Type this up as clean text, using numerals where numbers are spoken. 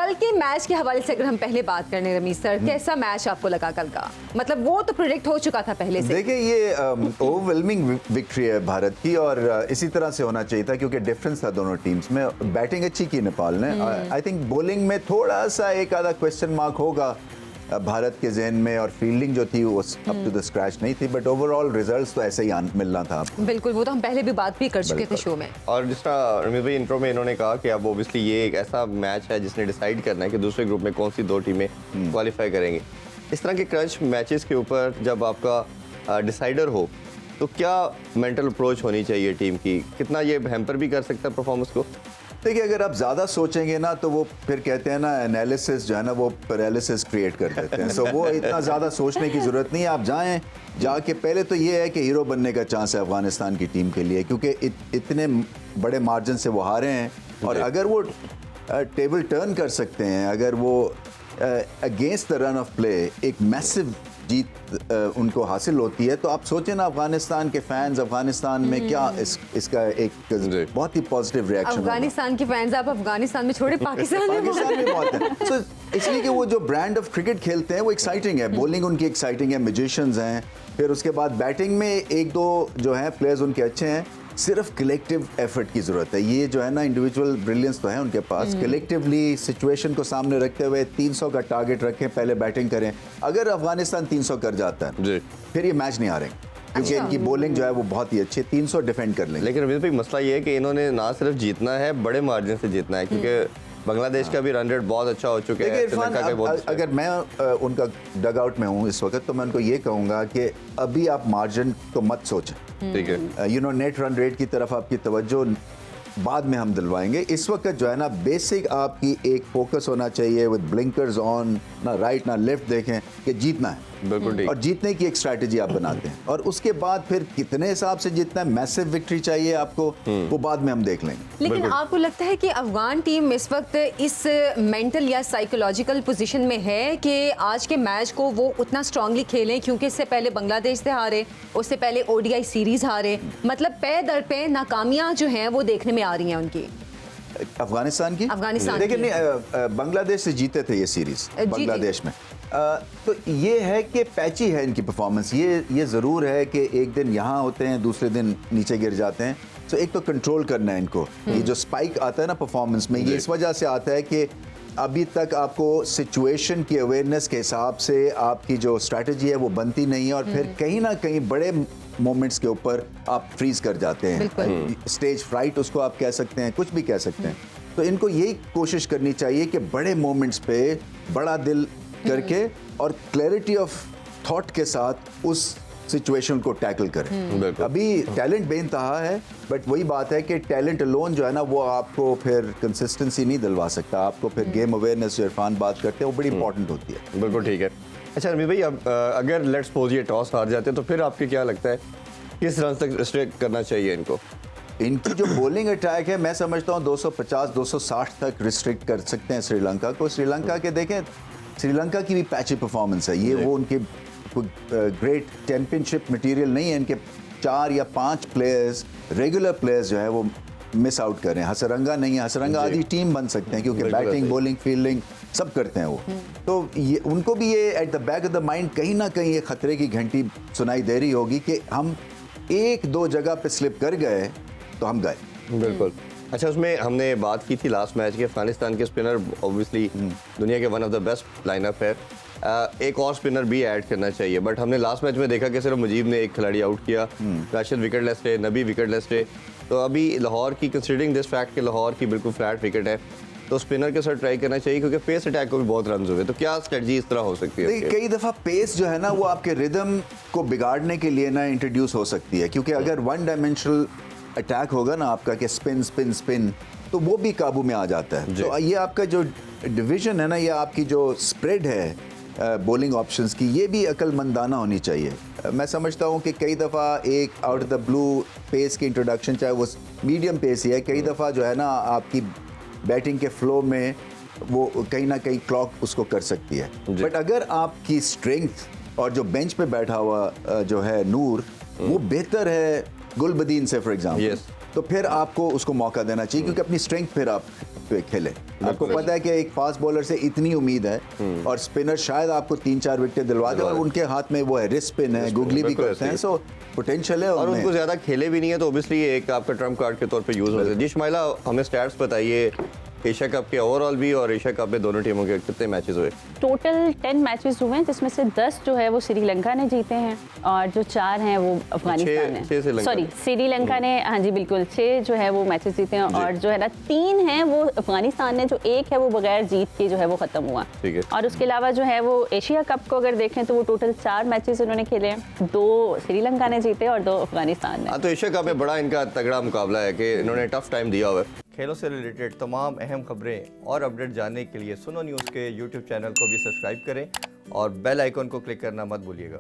कल के मैच के हवाले से अगर हम पहले बात करने रमीज सर, कैसा मैच आपको लगा कल का? मतलब वो तो प्रेडिक्ट हो चुका था पहले से। देखिए ये ओवरवेलमिंग विक्ट्री है भारत की और इसी तरह से होना चाहिए था क्योंकि डिफरेंस था दोनों टीम्स में। बैटिंग अच्छी की नेपाल ने। आई थिंक बॉलिंग में थोड़ा सा एक आधा क्वेश्चन मार्क होगा भारत के जहन में और फील्डिंग जो थी वो अप टू द स्क्रैच नहीं थी, बट ओवरऑल रिजल्ट्स तो ऐसे ही मिलना था आपको। बिल्कुल, वो तो हम पहले भी बात भी कर चुके थे शो में। और जिस तरह रमीज भाई इंट्रो में इन्होंने कहा कि अब ओब्वियसली ये एक ऐसा मैच है जिसने डिसाइड करना है कि दूसरे ग्रुप में कौन सी दो टीमें क्वालिफाई करेंगी। इस तरह के क्रंच मैचेस के ऊपर जब आपका डिसाइडर हो तो क्या मेंटल अप्रोच होनी चाहिए टीम की? कितना ये हैम्पर भी कर सकता है परफॉर्मेंस को? देखिए अगर आप ज़्यादा सोचेंगे ना तो वो फिर कहते हैं ना एनालिसिस जो है ना वो पैरालिसिस क्रिएट कर देते हैं। सो वो इतना ज़्यादा सोचने की ज़रूरत नहीं है। आप जाके पहले तो ये है कि हीरो बनने का चांस है अफगानिस्तान की टीम के लिए क्योंकि इतने बड़े मार्जिन से वो हारे हैं और अगर वो टेबल टर्न कर सकते हैं, अगर वो against the run of play एक मैसिव जीत उनको हासिल होती है तो आप सोचें ना अफगानिस्तान के फैंस अफगानिस्तान में क्या इसका एक बहुत ही पॉजिटिव रिएक्शन। अफगानिस्तान के फैंस आप अफगानिस्तान में छोड़े पाकिस्तान में बहुत है। So, इसलिए कि वो जो ब्रांड ऑफ क्रिकेट खेलते हैं वो एक्साइटिंग है, बॉलिंग उनकी एक्साइटिंग है, मैजिशियंस हैं, फिर उसके बाद बैटिंग में एक दो जो हैं प्लेयर्स उनके अच्छे हैं, सिर्फ कलेक्टिव एफर्ट की ज़रूरत है। ये जो है ना इंडिविजुअल ब्रिलियंस तो है उनके पास, कलेक्टिवली सिचुएशन को सामने रखते हुए 300 का टारगेट रखें, पहले बैटिंग करें। अगर अफगानिस्तान 300 कर जाता है फिर ये मैच नहीं हारेंगे क्योंकि इनकी बॉलिंग जो है वो बहुत ही अच्छी है, 300 डिफेंड कर लेंगे। लेकिन रमीज भाई मसला ये है कि इन्होंने ना सिर्फ जीतना है, बड़े मार्जिन से जीतना है क्योंकि बांग्लादेश का भी रन रेट बहुत अच्छा हो चुका है। इरफान, अगर मैं उनका डग आउट में हूँ इस वक्त तो मैं उनको ये कहूँगा कि अभी आप मार्जिन को मत सोचें, ठीक है। You know net run rate की तरफ आपकी तवज्जो बाद में हम दिलवाएंगे। इस वक्त जो है ना बेसिक आपकी एक फोकस होना चाहिए विद ब्लिंकर्स ऑन, ना राइट ना लेफ्ट देखें कि जीतना है। बिल्कुल ठीक। और जीतने की एक स्ट्रैटेजी आप बनाते हैं और उसके बाद फिर कितने हिसाब से जीतना है, मैसिव विक्ट्री चाहिए आपको, वो बाद में हम देख लेंगे। लेकिन आपको लगता है कि अफगान टीम इस वक्त इस मेंटल या साइकोलॉजिकल पोजीशन में है कि आज के मैच को वो उतना स्ट्रांगली खेलें? क्योंकि इससे पहले बांग्लादेश से हारे, उससे पहले ओडीआई सीरीज हारे, मतलब पे दर पे नाकामियां जो हैं वो देखने में आ रही हैं उनकी। अफगानिस्तान की देखिए नहीं, बांग्लादेश से जीते थे ये सीरीज बांग्लादेश में। तो ये है कि पैची है इनकी परफॉर्मेंस। ये ज़रूर है कि एक दिन यहाँ होते हैं दूसरे दिन नीचे गिर जाते हैं। तो एक तो कंट्रोल करना है इनको। ये जो स्पाइक आता है ना परफॉर्मेंस में, ये इस वजह से आता है कि अभी तक आपको सिचुएशन की अवेयरनेस के हिसाब से आपकी जो स्ट्रैटेजी है वो बनती नहीं है और फिर कहीं ना कहीं बड़े मोमेंट्स के ऊपर आप फ्रीज कर जाते हैं। स्टेज फ्राइट उसको आप कह सकते हैं, कुछ भी कह सकते हैं। तो इनको यही कोशिश करनी चाहिए कि बड़े मोमेंट्स पे बड़ा दिल करके और क्लैरिटी ऑफ थॉट के साथ उस सिचुएशन को टैकल करें। अभी टैलेंट बेइंतहा है, बट वही बात है कि टैलेंट अलोन जो है ना वो आपको फिर कंसिस्टेंसी नहीं दिलवा सकता। आपको फिर गेम अवेयरनेस जो इरफान बात करते हैं वो बड़ी इंपॉर्टेंट होती है। बिल्कुल ठीक है। अच्छा रमीज भाई, अब अगर लेट्स सपोज ये टॉस हार जाते हैं तो फिर आपको क्या लगता है किस रन तक रिस्ट्रिक्ट करना चाहिए इनको? इनकी जो बॉलिंग अटैक है मैं समझता हूँ 250-260 तक रिस्ट्रिक्ट कर सकते हैं श्रीलंका को। श्रीलंका के देखें, श्रीलंका की भी पैची परफॉर्मेंस है। ये वो उनके ग्रेट चैंपियनशिप मटेरियल नहीं है। इनके 4 या 5 प्लेयर्स रेगुलर प्लेयर्स जो है वो मिस आउट कर रहे हैं। हसरंगा नहीं है, हसरंगा आधी टीम बन सकते हैं क्योंकि बैटिंग बॉलिंग फील्डिंग सब करते हैं वो। तो ये उनको भी ये at the back of the mind कहीं ना कहीं ये खतरे की घंटी सुनाई दे रही होगी कि हम 1-2 जगह पे स्लिप कर गए तो हम गए। बिल्कुल। अच्छा, उसमें हमने बात की थी लास्ट मैच के, अफगानिस्तान के स्पिनर ऑब्वियसली दुनिया के one of the best lineup है। एक और स्पिनर भी ऐड करना चाहिए, बट हमने लास्ट मैच में देखा कि सिर्फ मुजीब ने एक खिलाड़ी आउट किया, राशिद विकेट लेस थे, नबी विकेट लेस थे। तो अभी लाहौर की कंसिडरिंग दिस फैक्ट कि लाहौर की बिल्कुल फ्लैट विकेट है तो स्पिनर के साथ ट्राई करना चाहिए क्योंकि पेस अटैक को भी बहुत रन हुए। तो क्या स्ट्रेटजी इस तरह हो सकती है? कई दफ़ा पेस जो है ना वो आपके रिदम को बिगाड़ने के लिए ना इंट्रोड्यूस हो सकती है क्योंकि अगर वन डायमेंशनल अटैक होगा ना आपका कि स्पिन स्पिन स्पिन तो वो भी काबू में आ जाता है। तो ये आपका जो डिवीजन है ना, ये आपकी जो स्प्रेड है बॉलिंग ऑप्शंस की, ये भी अक्लमंदाना होनी चाहिए। मैं समझता हूँ कि कई दफ़ा एक out of the blue pace की इंट्रोडक्शन, चाहे वो मीडियम पेस ही है, कई दफ़ा जो है ना आपकी बैटिंग के फ्लो में वो कहीं ना कहीं क्लॉक उसको कर सकती है। बट अगर आपकी स्ट्रेंथ और जो बेंच पे बैठा हुआ जो है नूर वो बेहतर है गुलबदीन से फॉर एग्जांपल, तो फिर आपको उसको मौका देना चाहिए क्योंकि अपनी स्ट्रेंथ फिर आप पे खेले। आपको पता है कि एक फास्ट बॉलर से इतनी उम्मीद है और स्पिनर शायद आपको 3-4 विकेट दिलवा दे, और उनके हाथ में वो है रिस्ट स्पिन है, गुगली भी करते हैं, सो पोटेंशियल है और उनमें। उनको ज्यादा खेले भी नहीं है, तो ऑब्वियसली एक आपका ट्रम्प कार्ड के तौर पे यूज हो जाता है। जी शमाइला, हमें स्टैट्स बताइए एशिया कप के ओवरऑल भी और एशिया कप में दोनों टीमों के कितने मैचेस हुए? टोटल 10 मैचेस हुए हैं, जिसमें से 10 जो है वो श्रीलंका ने जीते हैं और जो 4 हैं वो अफगानिस्तान छह श्रीलंका ने, सॉरी ने। श्रीलंका ने, हाँ जी बिल्कुल, 6 जो है वो मैचेस जीते हैं और जो है ना 3 हैं वो अफगानिस्तान ने, जो 1 है वो बगैर जीत के जो है वो खत्म हुआ। ठीक है। और उसके अलावा जो है वो एशिया कप को अगर देखें तो वो टोटल 4 मैचेस उन्होंने खेले हैं, 2 श्रीलंका ने जीते और 2 अफगानिस्तान ने। हाँ, तो एशिया कप में बड़ा इनका तगड़ा मुकाबला है कि इन्होंने टफ टाइम दिया हुआ है। खेलों से रिलेटेड तमाम अहम खबरें और अपडेट जानने के लिए सुनो न्यूज़ के यूट्यूब चैनल को भी सब्सक्राइब करें और बेल आइकन को क्लिक करना मत भूलिएगा।